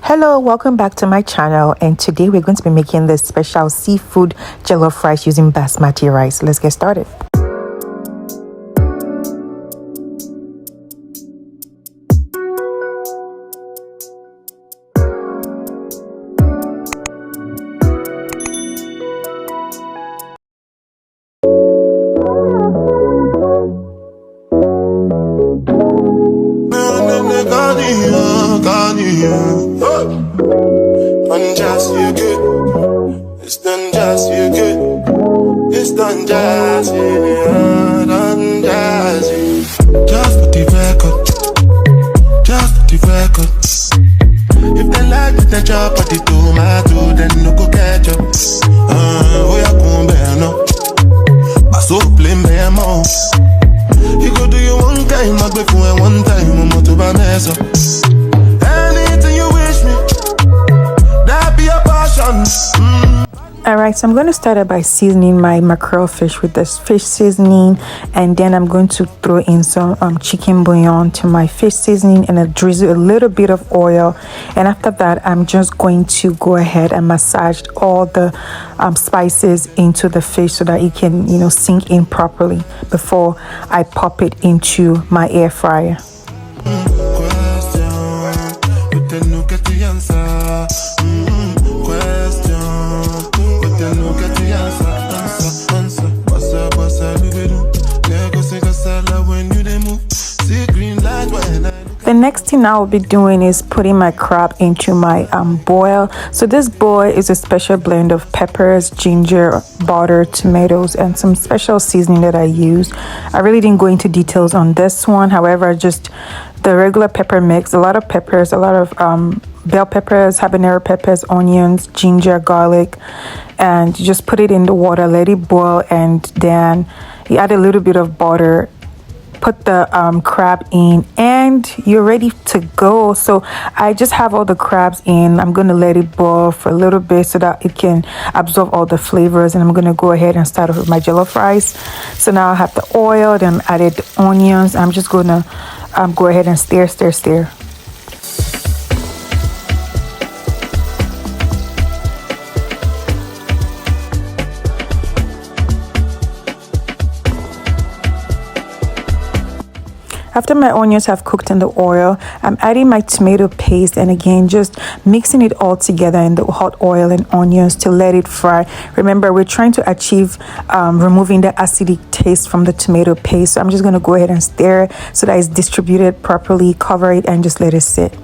Hello, welcome back to my channel, and today we're going to be making this special seafood jollof rice using basmati rice. Let's get started. Unjust, you good. It's done just you good. It's done just you, done just you. Just for the record, just for the record. If they like the chop of the tomato, then no go catch up. Oh yeah, come bear no. I so blame bear more. You go do your one time, I go for one time, I'm out to buy mess up. Anything you wish me, that be a passion. Alright, so I'm going to start out by seasoning my mackerel fish with this fish seasoning, and then I'm going to throw in some chicken bouillon to my fish seasoning and drizzle a little bit of oil. And after that, I'm just going to go ahead and massage all the spices into the fish so that it can, sink in properly before I pop it into my air fryer. The next thing I will be doing is putting my crab into my boil. So this boil is a special blend of peppers, ginger, butter, tomatoes, and some special seasoning that I use. I really didn't go into details on this one. However, just the regular pepper mix, a lot of peppers, a lot of bell peppers, habanero peppers, onions, ginger, garlic, and you just put it in the water, let it boil, and then you add a little bit of butter, put the crab in, and you're ready to go. So I just have all the crabs in. I'm going to let it boil for a little bit so that it can absorb all the flavors, and I'm going to go ahead and start off with my jollof rice. So now I have the oil, then added the onions. I'm just going to go ahead and stir. After my onions have cooked in the oil, I'm adding my tomato paste, and again just mixing it all together in the hot oil and onions to let it fry. Remember, we're trying to achieve removing the acidic taste from the tomato paste. So I'm just going to go ahead and stir so that it's distributed properly, cover it, and just let it sit.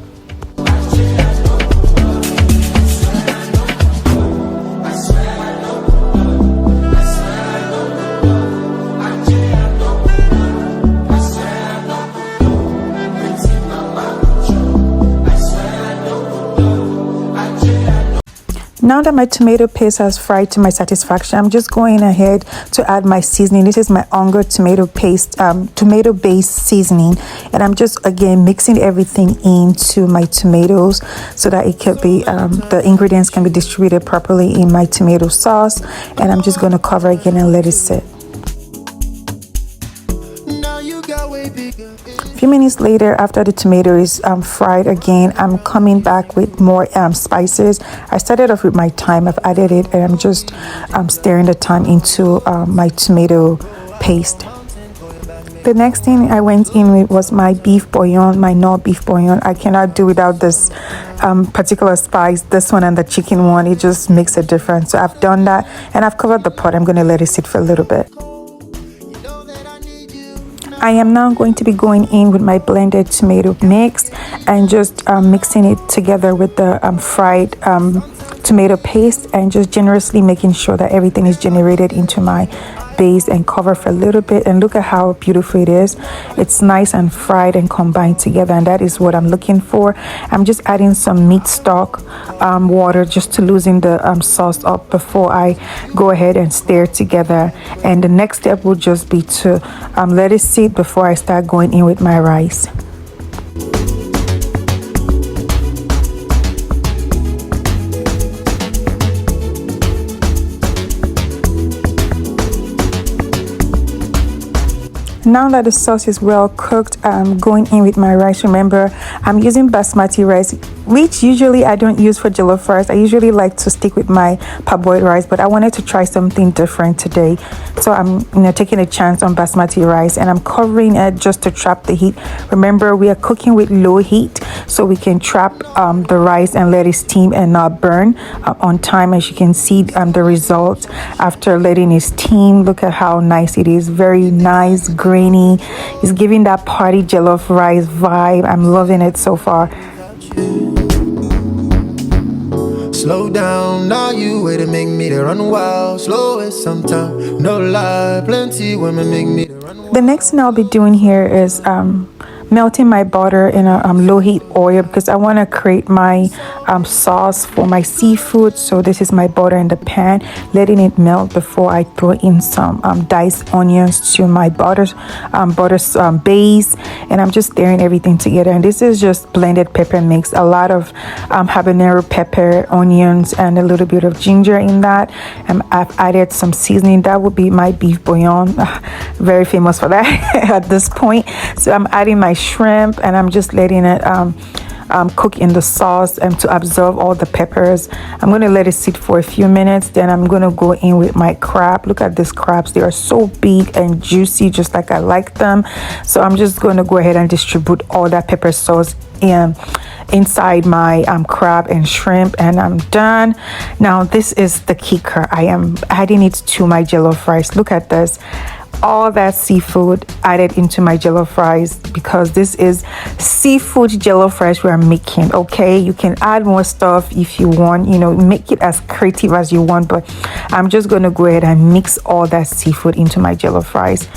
Now that my tomato paste has fried to my satisfaction, I'm just going ahead to add my seasoning. This is my Unger tomato paste, tomato-based seasoning, and I'm just again mixing everything into my tomatoes so that it can be the ingredients can be distributed properly in my tomato sauce. And I'm just going to cover again and let it sit. A few minutes later, after the tomato is fried again, I'm coming back with more spices. I started off with my thyme. I've added it, and I'm just stirring the thyme into my tomato paste. The next thing I went in with was my beef bouillon, my Knorr beef bouillon. I cannot do without this particular spice. This one and the chicken one, it just makes a difference. So I've done that, and I've covered the pot. I'm going to let it sit for a little bit. I am now going to be going in with my blended tomato mix and just mixing it together with the fried tomato paste, and just generously making sure that everything is generated into my base and cover for a little bit. And look at how beautiful it is. It's nice and fried and combined together, and that is what I'm looking for. I'm just adding some meat stock water just to loosen the sauce up before I go ahead and stir together. And the next step will just be to let it sit before I start going in with my rice. now that the sauce is well cooked, I'm going in with my rice. Remember, I'm using basmati rice, which usually I don't use for jollof rice. I usually like to stick with my parboiled rice, but I wanted to try something different today. So I'm taking a chance on basmati rice, and I'm covering it just to trap the heat. Remember, we are cooking with low heat, so we can trap the rice and let it steam and not burn on time. As you can see, the results after letting it steam. Look at how nice it is. Very nice, grainy. It's giving that party jollof rice vibe. I'm loving it so far. Slow down, now you way to make me to run wild. Slow it sometime, no lie. Plenty women make me to run wild. The next thing I'll be doing here is melting my butter in a low heat oil, because I want to create my sauce for my seafood. So this is my butter in the pan, letting it melt before I throw in some diced onions to my butter base, and I'm just stirring everything together. And this is just blended pepper mix, a lot of habanero pepper, onions, and a little bit of ginger in that. I've added some seasoning. That would be my beef bouillon, very famous for that at this point. So I'm adding my shrimp, and I'm just letting it cook in the sauce and to absorb all the peppers. I'm going to let it sit for a few minutes. Then I'm going to go in with my crab. Look at these crabs. They are so big and juicy, just like I like them. So I'm just going to go ahead and distribute all that pepper sauce inside my crab and shrimp, and I'm done. Now this is the kicker. I am adding it to my jollof rice. Look at this, all that seafood added into my jollof rice, because this is seafood jollof rice we are making. Okay, you can add more stuff if you want, make it as creative as you want, but I'm just going to go ahead and mix all that seafood into my jollof rice.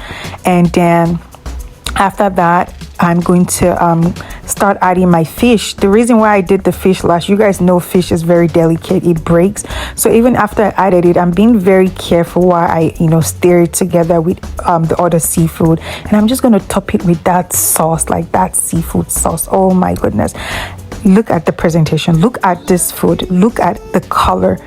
And then after that, I'm going to start adding my fish. The reason why I did the fish last, you guys know fish is very delicate, it breaks. So even after I added it, I'm being very careful while I stir it together with the other seafood. And I'm just going to top it with that sauce, like that seafood sauce. Oh my goodness, look at the presentation, look at this food, look at the color.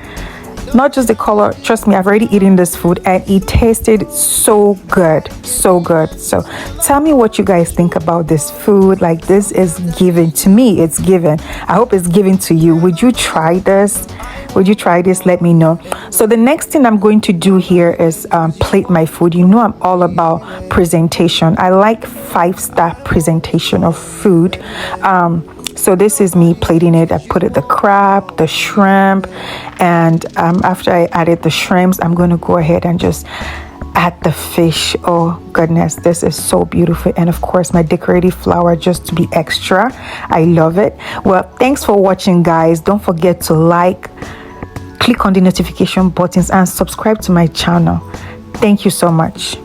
Not just the color, trust me, I've already eaten this food and it tasted so good, so good. So tell me what you guys think about this food. Like, this is given to me, it's given. I hope it's given to you. Would you try this? Would you try this? Let me know. So the next thing I'm going to do here is plate my food. I'm all about presentation. I like 5-star presentation of food. So this is me plating it. I put it the crab, the shrimp, and after I added the shrimps, I'm going to go ahead and just add the fish. Oh goodness, this is so beautiful. And of course, my decorative flower just to be extra. I love it. Well, thanks for watching, guys. Don't forget to like, click on the notification buttons, and subscribe to my channel. Thank you so much.